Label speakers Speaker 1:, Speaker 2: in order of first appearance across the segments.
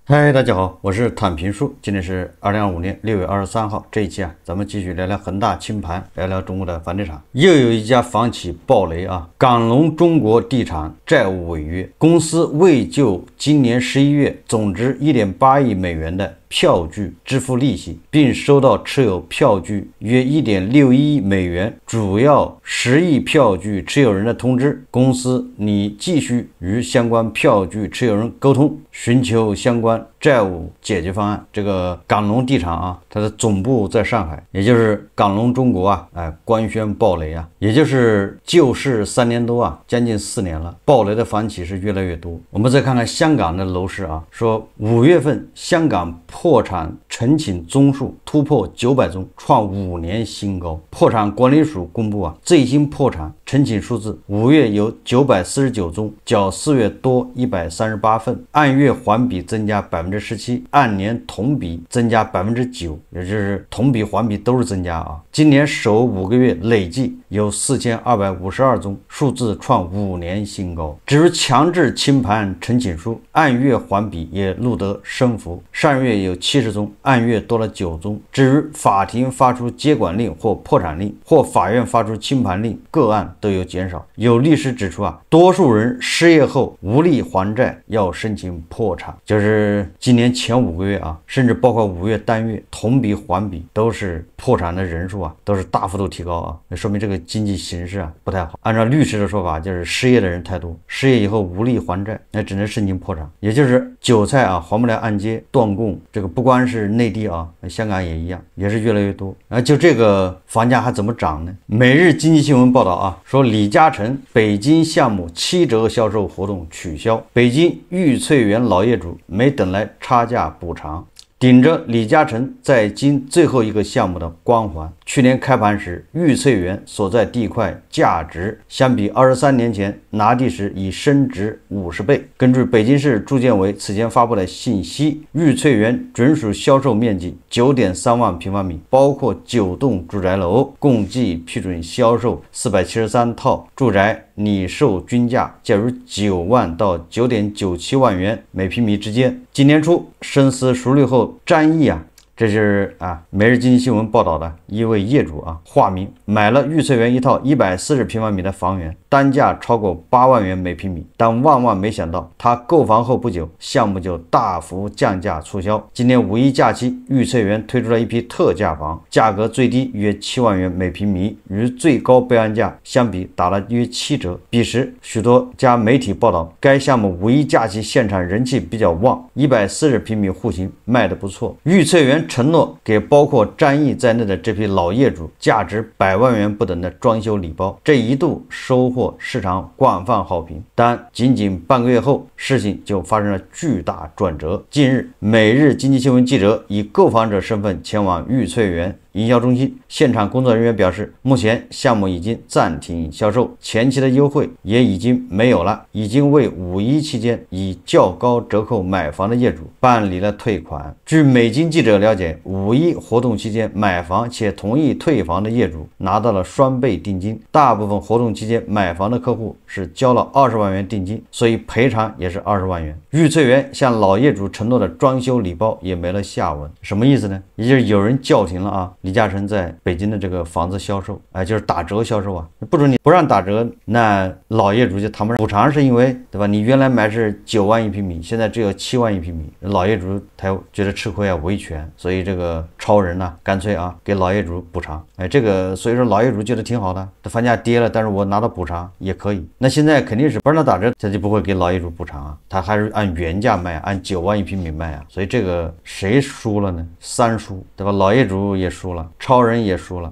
Speaker 1: 嗨，大家好，我是坦平叔。今天是2025年6月23号，这一期咱们继续聊聊恒大清盘，聊聊中国的房地产。又有一家房企爆雷啊！港龙中国地产债务违约，公司未就今年11月总值1.8亿美元的票据支付利息，并收到持有票据约1.61亿美元主要10亿票据持有人的通知。公司拟继续与相关票据持有人沟通，寻求相关债务解决方案。这个港龙地产啊，它的总部在上海，也就是港龙中国啊，官宣爆雷啊，也就是救市3年多啊，将近4年了，爆雷的房企是越来越多。我们再看看香港的楼市啊，说5月份香港破产申请宗数突破900宗，创5年新高。破产管理署公布啊，最新破产申请数字，5月有949宗，较4月多138份，按月环比增加17%，按年同比增加9%，也就是同比环比都是增加啊。今年首5个月累计有4252宗，数字创5年新高。至于强制清盘申请书，按月环比也录得升幅，上月有70宗，按月多了9宗。至于法庭发出接管令或破产令，或法院发出清盘令，个案都有减少。有律师指出啊，多数人失业后无力还债，要申请破产。就是今年前5个月啊，甚至包括5月单月，同比环比都是破产的人数啊，都是大幅度提高啊，说明这个经济形势啊不太好。按照律师的说法，就是失业的人太多，失业以后无力还债，那只能申请破产，也就是韭菜啊还不了按揭，断供。这个不光是内地啊，香港也一样，也是越来越多。就这个房价还怎么涨呢？每日经济新闻报道啊，说李嘉诚北京项目7折销售活动取消，北京玉翠园老业主没等来差价补偿，顶着李嘉诚在京最后一个项目的光环。去年开盘时，玉翠园所在地块价值相比23年前拿地时已升值50倍。根据北京市住建委此前发布的信息，玉翠园准属销售面积9.3万平方米，包括9栋住宅楼，共计批准销售473套住宅，拟售均价介于9万到9.97万元每平米之间。今年初深思熟虑后，张毅这是每日经济新闻报道的一位业主化名，买了玉翠园一套140平方米的房源，单价超过8万元每平米。但万没想到，他购房后不久，项目就大幅降价促销。今年5一假期，玉翠园推出了一批特价房，价格最低约7万元每平米，与最高备案价相比打了约7折。彼时，许多家媒体报道，该项目5一假期现场人气比较旺，140平米户型卖得不错。玉翠园承诺给包括张毅在内的这批老业主价值100万元不等的装修礼包，这一度收获市场广泛好评。但仅半个月后，事情就发生了巨大转折。近日，每日经济新闻记者以购房者身份前往玉翠园营销中心，现场工作人员表示，目前项目已经暂停销售，前期的优惠也已经没有了，已经为5一期间以较高折扣买房的业主办理了退款。据美经记者了解，5一活动期间买房且同意退房的业主拿到了双倍定金，大部分活动期间买房的客户是交了20万元定金，所以赔偿也是20万元。玉翠园向老业主承诺的装修礼包也没了下文。什么意思呢？也就是有人叫停了李嘉诚在北京的这个房子销售，就是打折销售不准你不让打折，那老业主就谈不上补偿，是因为对吧？你原来买是9万一平米，现在只有7万一平米，老业主他觉得吃亏维权，所以这个超人干脆给老业主补偿，这个所以说老业主觉得挺好的，这房价跌了，但是我拿到补偿也可以。那现在肯定是不让他打折，他就不会给老业主补偿他还是按原价卖，按9万一平米卖所以这个谁输了呢？3输，对吧？老业主也输了，超人也输了，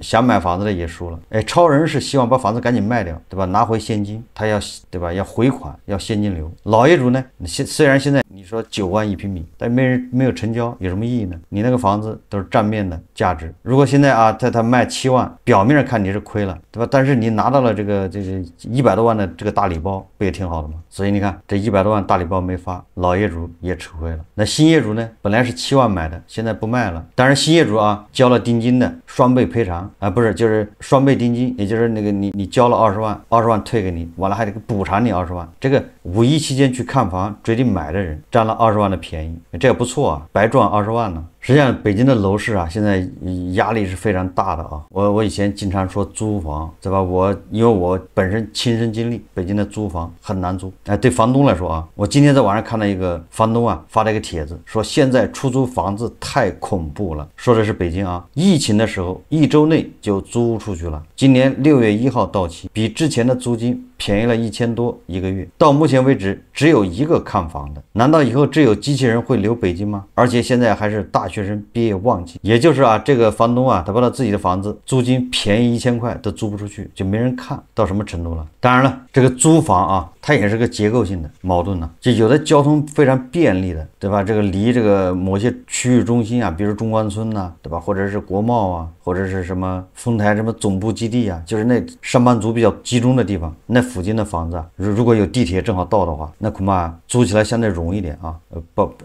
Speaker 1: 想买房子的也输了。超人是希望把房子赶紧卖掉，对吧？拿回现金，他要对吧？要回款，要现金流。老业主呢，虽然现在你说9万一平米，但没有成交，有什么意义呢？你那个房子都是账面的价值。如果现在他卖7万，表面上看你是亏了，对吧？但是你拿到了这100多万的这个大礼包，不也挺好的吗？所以你看这100多万大礼包没发，老业主也吃亏了。那新业主呢，本来是7万买的，现在不卖了。当然新业主交了定金的双倍赔偿啊，不是，就是双倍定金，也就是那个你交了20万退给你，完了还得补偿你20万。这个五一期间去看房决定买的人占了20万的便宜，这也不错啊，白赚20万呢。实际上，北京的楼市啊，现在压力是非常大的啊。我以前经常说租房，对吧？因为我本身亲身经历，北京的租房很难租。对房东来说啊，我今天在网上看到一个房东啊发了一个帖子，说现在出租房子太恐怖了，说的是北京啊，疫情的时候1周内就租出去了，今年6月1号到期，比之前的租金便宜了1000多一个月。到目前为止，只有一个看房的，难道以后只有机器人会留北京吗？而且现在还是大学生毕业旺季，也就是啊，这个房东啊，他把他自己的房子租金便宜1000块都租不出去，就没人看，到什么程度了？当然了，这个租房啊，它也是个结构性的矛盾呢。就有的交通非常便利的，对吧？这个离这个某些区域中心啊，比如中关村呐，对吧？或者是国贸啊，或者是什么丰台什么总部基地啊，就是那上班族比较集中的地方，那附近的房子啊，如果有地铁正好到的话，那恐怕租起来相对容易点啊。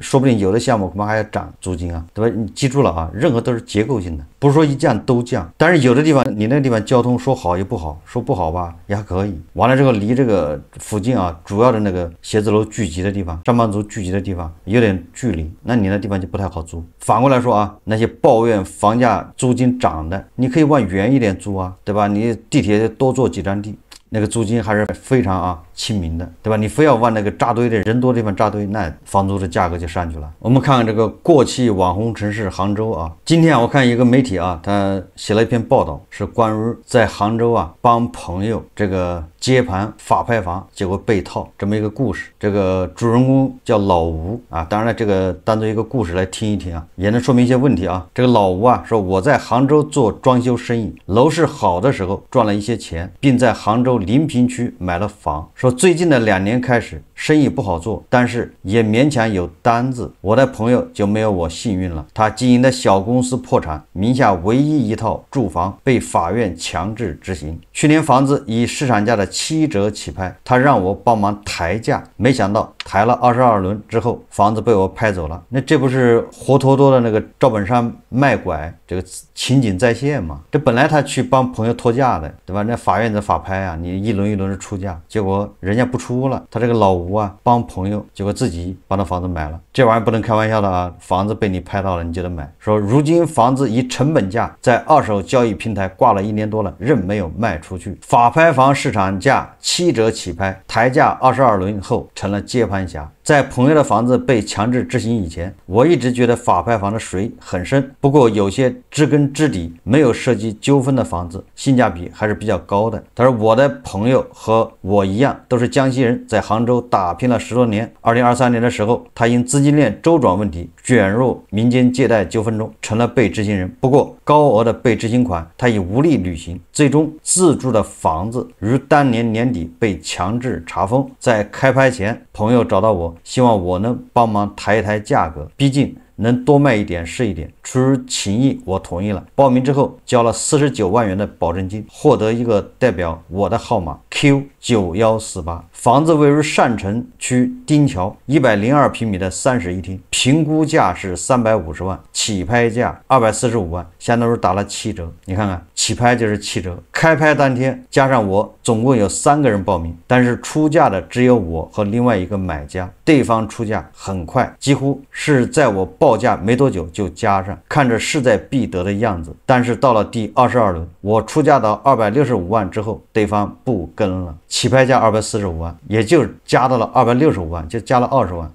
Speaker 1: 说不定有的项目恐怕还要涨租金啊，对吧？你记住了啊，任何都是结构性的，不是说一降都降。但是有的地方你那个地方交通说好也不好，说不好吧也还可以。完了之后离这个附近啊主要的那个写字楼聚集的地方、上班族聚集的地方有点距离，那你那地方就不太好租。反过来说啊，那些抱怨房价租金涨的，你可以往远一点租啊，对吧？你地铁多坐几站地，那个租金还是非常亲民的，对吧？你非要往那个扎堆的人多地方扎堆，那房租的价格就上去了。我们看看这个过气网红城市杭州啊，今天我看一个媒体啊，他写了一篇报道，是关于在杭州啊帮朋友这个接盘法拍房，结果被套这么一个故事。这个主人公叫老吴啊，当然了，这个当做一个故事来听一听啊，也能说明一些问题啊。这个老吴啊说，我在杭州做装修生意，楼市好的时候赚了一些钱，并在杭州临平区买了房。说最近的2年开始生意不好做，但是也勉强有单子。我的朋友就没有我幸运了，他经营的小公司破产，名下唯一一套住房被法院强制执行。去年房子以市场价的7折起拍，他让我帮忙抬价，没想到抬了22轮之后，房子被我拍走了。那这不是活脱脱的那个赵本山卖拐这个情景再现吗？这本来他去帮朋友拖价的，对吧？那法院的法拍啊，你一轮一轮的出价，结果人家不出了，他这个老吴啊帮朋友，结果自己把那房子买了。这玩意儿不能开玩笑的啊，房子被你拍到了你就得买。说如今房子以成本价在二手交易平台挂了1年多了，仍没有卖出去。法拍房市场价7折起拍，抬价22轮后成了接盘侠。在朋友的房子被强制执行以前，我一直觉得法拍房的水很深，不过有些知根知底没有涉及纠纷的房子性价比还是比较高的。他说我的朋友和我一样都是江西人，在杭州打拼了10多年。2023年的时候，他因资金链周转问题卷入民间借贷纠纷中，成了被执行人。不过高额的被执行款他已无力履行，最终自住的房子于当年年底被强制查封。在开拍前，朋友找到我，希望我能帮忙抬一抬价格，毕竟能多卖一点是一点。出于情谊，我同意了。报名之后交了49万元的保证金，获得一个代表我的号码 Q9148。房子位于上城区丁桥，102平米的31厅，评估价是350万，起拍价245万，相当于打了7折。你看看，起拍就是7折。开拍当天加上我，总共有3个人报名，但是出价的只有我和另外一个买家。对方出价很快，几乎是在我报价没多久就加上，看着势在必得的样子。但是到了第22轮，我出价到265万之后，对方不跟了，起拍价245万，也就加到了265万，就加了20万。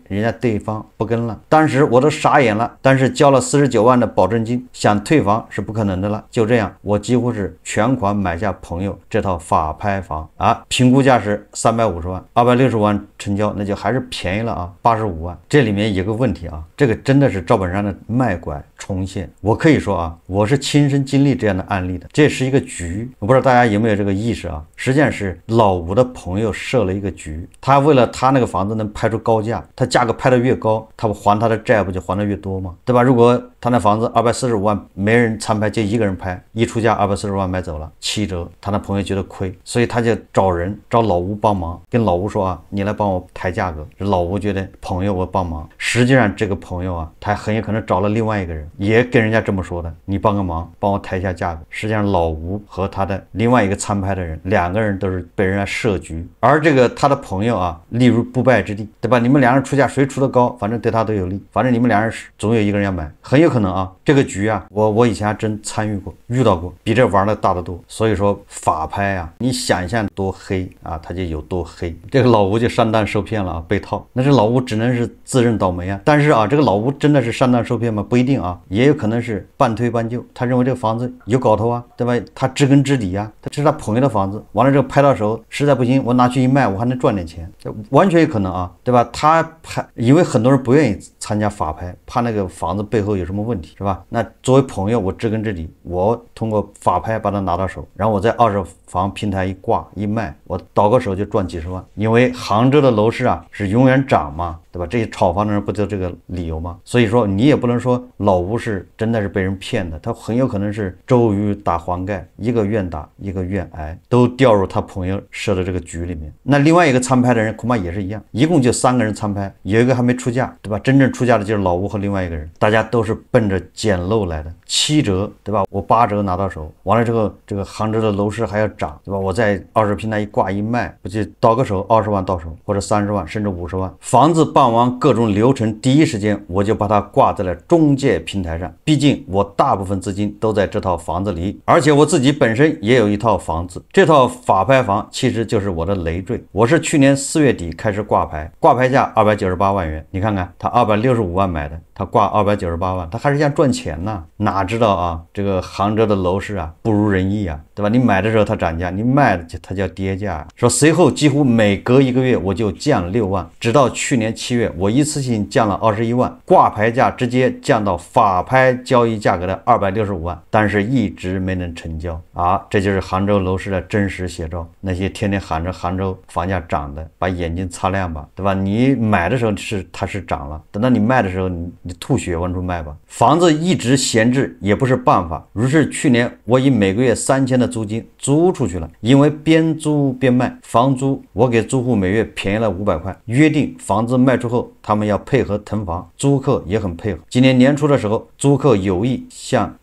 Speaker 1: 人家对方不跟了，当时我都傻眼了。但是交了49万的保证金，想退房是不可能的了。就这样，我几乎是全款买下朋友这套法拍房啊，评估价是350万，260万成交，那就还是便宜了啊，85万。这里面有个问题啊，这个真的是赵本山的卖拐重现。我可以说啊，我是亲身经历这样的案例的，这是一个局。我不知道大家有没有这个意识啊？实际上是老吴的朋友设了一个局，他为了他那个房子能拍出高价，他价格拍得越高，他还他的债不就还得越多吗？对吧？如果他那房子245万没人参拍，就一个人拍，一出价240万买走了，7折，他那朋友觉得亏，所以他就找老吴帮忙，跟老吴说啊，你来帮我抬价格。老吴觉得朋友我帮忙，实际上这个朋友啊，他很有可能找了另外一个人，也跟人家这么说的，你帮个忙，帮我抬一下价格。实际上老吴和他的另外一个参拍的人，两个人都是被人家设局，而这个他的朋友啊，立如不败之地，对吧？你们两人出价谁出的高，反正对他都有利，反正你们两人总有一个人要买，很有可能啊，这个局啊，我以前还真参与过，遇到过，比这玩的大得多。所以说法拍啊，你想象多黑啊，他就有多黑。这个老吴就上当受骗了啊，被套。那这老吴只能是自认倒霉啊。但是啊，这个老吴真的是上当受骗吗？不一定啊，也有可能是半推半就。他认为这个房子有搞头啊，对吧？他知根知底啊，这是他朋友的房子，完了之后拍到手，实在不行我拿去一卖，我还能赚点钱，这完全有可能啊，对吧？他拍，因为很多人不愿意参加法拍，怕那个房子背后有什么问题，是吧？那作为朋友，我知根知底，我通过法拍把它拿到手，然后我在二手房平台一挂一卖，我倒个手就赚几十万。因为杭州的楼市啊是永远涨嘛，对吧？这些炒房的人不就这个理由吗？所以说你也不能说老吴是真的是被人骗的，他很有可能是周瑜打黄盖，一个愿打一个愿挨，都掉入他朋友设的这个局里面。那另外一个参拍的人恐怕也是一样，一共就3个人参拍，有一个还没出价，对吧？真正出价的就是老吴和另外一个人，大家都是奔着捡漏来的，7折，对吧？我8折拿到手，完了之后这个杭州的楼市还要涨，对吧？我在二手平台一挂一卖，不就倒个手20万到手，或者30万甚至50万。房子办完各种流程，第一时间我就把它挂在了中介平台上，毕竟我大部分资金都在这套房子里，而且我自己本身也有一套房子，这套法拍房其实就是我的累赘。我是去年4月底开始挂牌，挂牌价298万元，你看看他265万买的，他挂298万，他还是想赚钱呢。哪知道啊，这个杭州的楼市啊不如人意啊，对吧？你买的时候它涨价，你卖的它叫跌价。说随后几乎每隔1个月我就降6万，直到去年7月，我一次性降了21万，挂牌价直接降到法拍交易价格的265万，但是一直没能成交啊！这就是杭州楼市的真实写照。那些天天喊着杭州房价涨的，把眼睛擦亮吧，对吧？你买的时候它是涨了，等到你卖的时候，你吐血往出卖吧。房子一直闲置也不是办法，于是去年我以每个月3000的租金租出去了，因为边租边卖，房租我给租户每月便宜了500块，约定房子卖出后他们要配合腾房，租客也很配合。今年年初的时候，租客有意向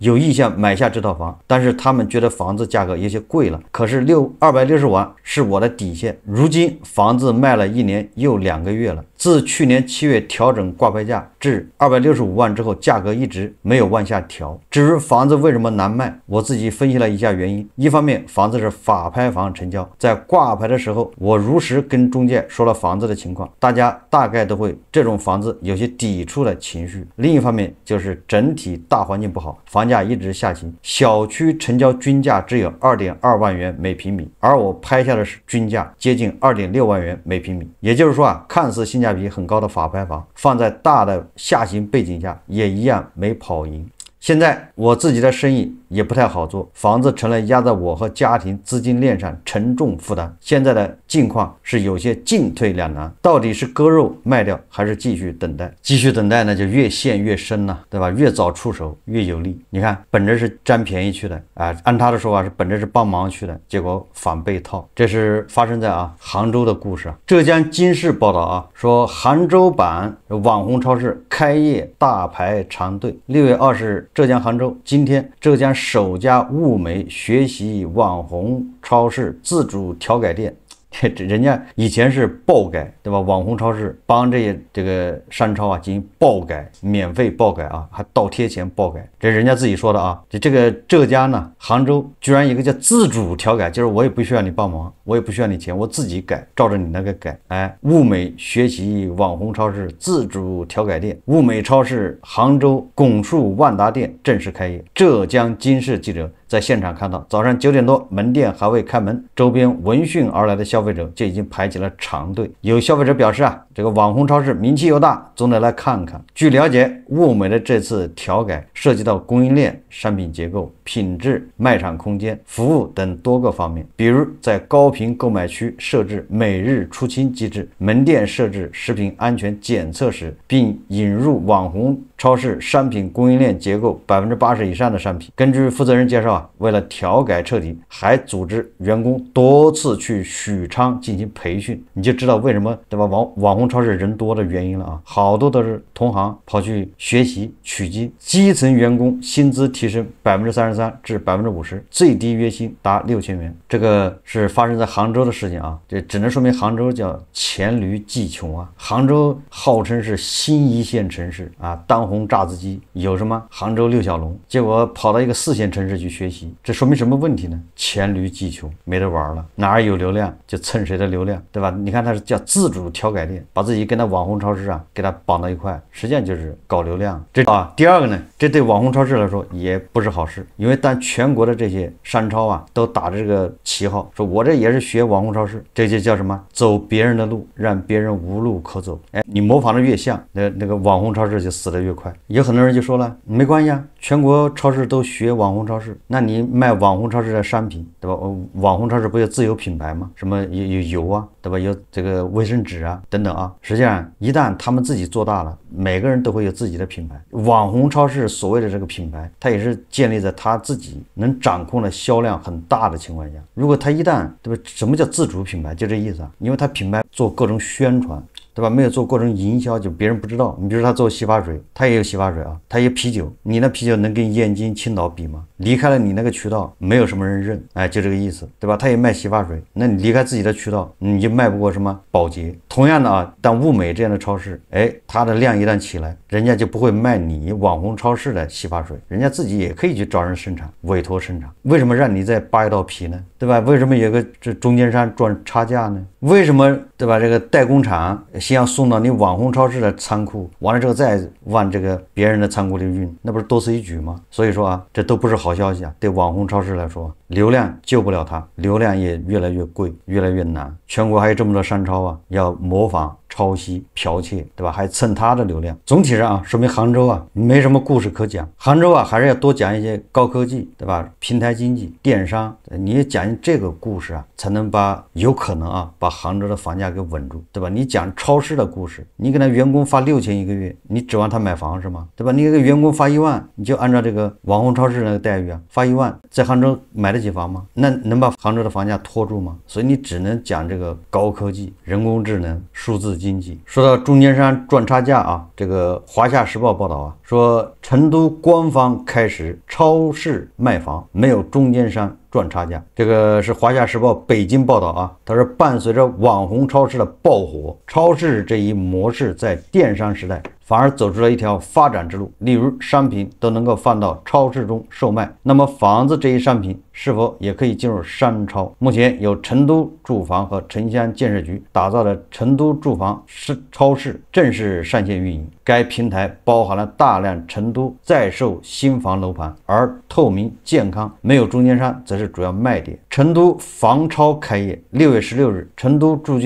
Speaker 1: 买下这套房，但是他们觉得房子价格有些贵了，可是260万是我的底线。如今房子卖了1年又2个月了，自去年7月调整挂牌价至265万之后，价格一直没有往下调。至于房子为什么难卖，我自己分析了一下原因。一方面，房子是法拍房成交，在挂牌的时候，我如实跟中介说了房子的情况，大家大概都会这种房子有些抵触的情绪。另一方面，就是整体大环境不好，房价一直下行，小区成交均价只有2.2万元每平米，而我拍下的是均价接近2.6万元每平米。也就是说啊，看似性价比很高的法拍房，放在大的下行背景下，也一样没跑赢。现在我自己的生意也不太好做，房子成了压在我和家庭资金链上沉重负担。现在的境况是有些进退两难，到底是割肉卖掉，还是继续等待？继续等待呢，就越陷越深了，对吧？越早出手越有利。你看，本着是占便宜去的啊，按他的说法是本着是帮忙去的，结果反被套。这是发生在杭州的故事。浙江经视报道说杭州版网红超市开业大排长队。6月20日，浙江杭州，今天浙江首家物美学习网红超市自主调改店，人家以前是爆改，对吧？网红超市帮这个商超进行爆改，免费爆改还倒贴钱爆改，这人家自己说的这个浙江呢，杭州居然有一个叫自主调改，就是我也不需要你帮忙，我也不需要你钱，我自己改，照着你那个改。物美学习网红超市自主调改店，物美超市杭州拱墅万达店正式开业。浙江经视记者在现场看到，早上9点多，门店还未开门，周边闻讯而来的消费者就已经排起了长队。有消费者表示这个网红超市名气又大，总得来看看。据了解，物美的这次调改涉及到供应链、商品结构、品质、卖场空间、服务等多个方面，比如在高频购买区设置每日出清机制，门店设置食品安全检测室，并引入网红超市商品供应链结构80%以上的商品。根据负责人介绍为了调改彻底，还组织员工多次去许吕昌进行培训，你就知道为什么对吧？网红超市人多的原因了啊，好多都是同行跑去学习取经，基层员工薪资提升33%至50%，最低月薪达6000元。这个是发生在杭州的事情啊，这只能说明杭州叫黔驴技穷啊。杭州号称是新一线城市啊，当红炸子鸡有什么杭州六小龙，结果跑到一个4线城市去学习，这说明什么问题呢？黔驴技穷，没得玩了，哪儿有流量就蹭谁的流量，对吧？你看他是叫自主调改店，把自己跟他网红超市啊给他绑到一块，实际上就是搞流量。这啊，第二个呢，这对网红超市来说也不是好事，因为当全国的这些商超啊都打着这个旗号，说我这也是学网红超市，这就叫什么？走别人的路，让别人无路可走。哎，你模仿的越像，那个网红超市就死得越快。有很多人就说了，没关系啊，全国超市都学网红超市，那你卖网红超市的商品，对吧？网红超市不有自有品牌吗？什么有油啊，对吧？有这个卫生纸啊等等啊。实际上，一旦他们自己做大了，每个人都会有自己的品牌。网红超市所谓的这个品牌，它也是建立在他自己能掌控的销量很大的情况下。如果他一旦，对吧？什么叫自主品牌？就这意思啊，因为他品牌做各种宣传，对吧？没有做过程营销，就别人不知道。你比如说他做洗发水，他也有洗发水啊，他也有啤酒，你那啤酒能跟燕京、青岛比吗？离开了你那个渠道，没有什么人认，哎，就这个意思，对吧？他也卖洗发水，那你离开自己的渠道，你就卖不过什么宝洁。同样的啊，但物美这样的超市，哎，它的量一旦起来，人家就不会卖你网红超市的洗发水，人家自己也可以去找人生产，委托生产。为什么让你再扒一道皮呢？对吧？为什么有个这中间商赚差价呢？为什么对吧？这个代工厂先要送到你网红超市的仓库，完了之后再往这个别人的仓库里运，那不是多此一举吗？所以说啊，这都不是好消息啊。对网红超市来说，流量救不了它，流量也越来越贵，越来越难。全国还有这么多商超啊，要模仿、抄袭、剽窃，对吧？还蹭他的流量。总体上啊，说明杭州啊没什么故事可讲。杭州啊还是要多讲一些高科技，对吧？平台经济、电商，你也讲这个故事啊，才能有可能啊把杭州的房价给稳住，对吧？你讲超市的故事，你给他员工发6000一个月，你指望他买房是吗？对吧？你给员工发1万，你就按照这个网红超市那个待遇啊，发1万，在杭州买得起房吗？那能把杭州的房价拖住吗？所以你只能讲这个高科技、人工智能、数字经济。说到中间商赚差价啊，这个华夏时报报道啊，说成都官方开始超市卖房，没有中间商赚差价。这个是华夏时报北京报道啊，他说伴随着网红超市的爆火，超市这一模式在电商时代反而走出了一条发展之路，例如商品都能够放到超市中售卖，那么房子这一商品是否也可以进入商超？目前由成都住房和城乡建设局打造的成都住房超市正式上线运营，该平台包含了大量成都在售新房楼盘，而透明健康，没有中间商则是主要卖点。成都房超开业，6月16日，成都住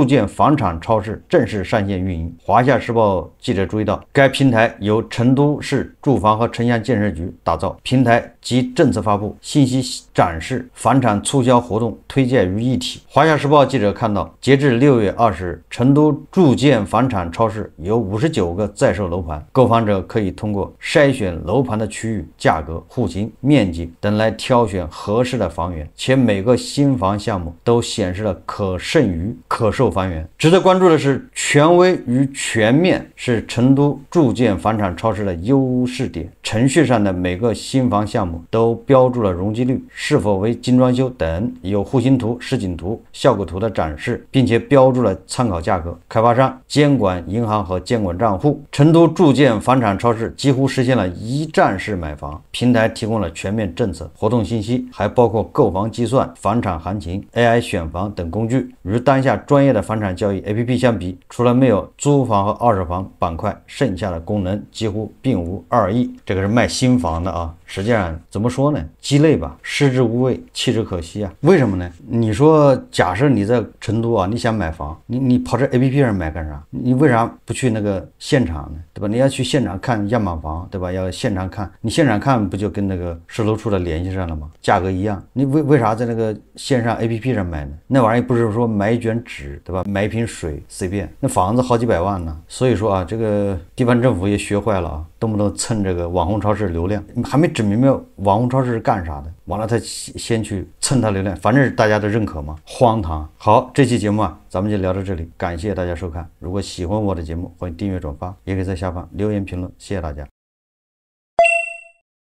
Speaker 1: 建房产超市正式上线运营。华夏时报记者注意到，该平台由成都市住房和城乡建设局打造，平台及政策发布、信息展示、房产促销活动推介于一体。华夏时报记者看到，截至6月20日，成都住建房产超市有59个在售楼盘，购房者可以通过筛选楼盘的区域、价格、户型、面积等来挑选合适的房源，且每个新房项目都显示了可剩余可售房源。值得关注的是，权威与全面是成都住建房产超市的优势点。程序上的每个新房项目都标注了容积率、是否为精装修等，有户型图、实景图、效果图的展示，并且标注了参考价格、开发商、监管银行和监管账户。成都住建房产超市几乎实现了一站式买房，平台提供了全面政策、活动信息，还包括购房计算、房产行情、AI 选房等工具。与当下专业的房产交易 APP 相比，除了没有租房和二手房板块，剩下的功能几乎并无二异。这个是卖新房的啊，实际上怎么说呢？鸡肋吧，食之无味，弃之可惜啊。为什么呢？你说假设你在成都啊，你想买房，你跑这 APP 上买干啥？你为啥不去那个现场呢？对吧？你要去现场看样板房，对吧？要现场看，你现场看不就跟那个售楼处的联系上了吗？价格一样，你为啥在那个线上 APP 上买呢？那玩意不是说买一卷纸，对吧？买一瓶水随便，那房子好几百万呢。所以说啊，这个地方政府也学坏了啊，动不动蹭这个网红超市流量，还没整明白网红超市是干啥的，完了他先去蹭他流量，反正大家的认可嘛，荒唐。好，这期节目啊，咱们就聊到这里，感谢大家收看。如果喜欢我的节目，欢迎订阅转发，也可以在下方留言评论，谢谢大家。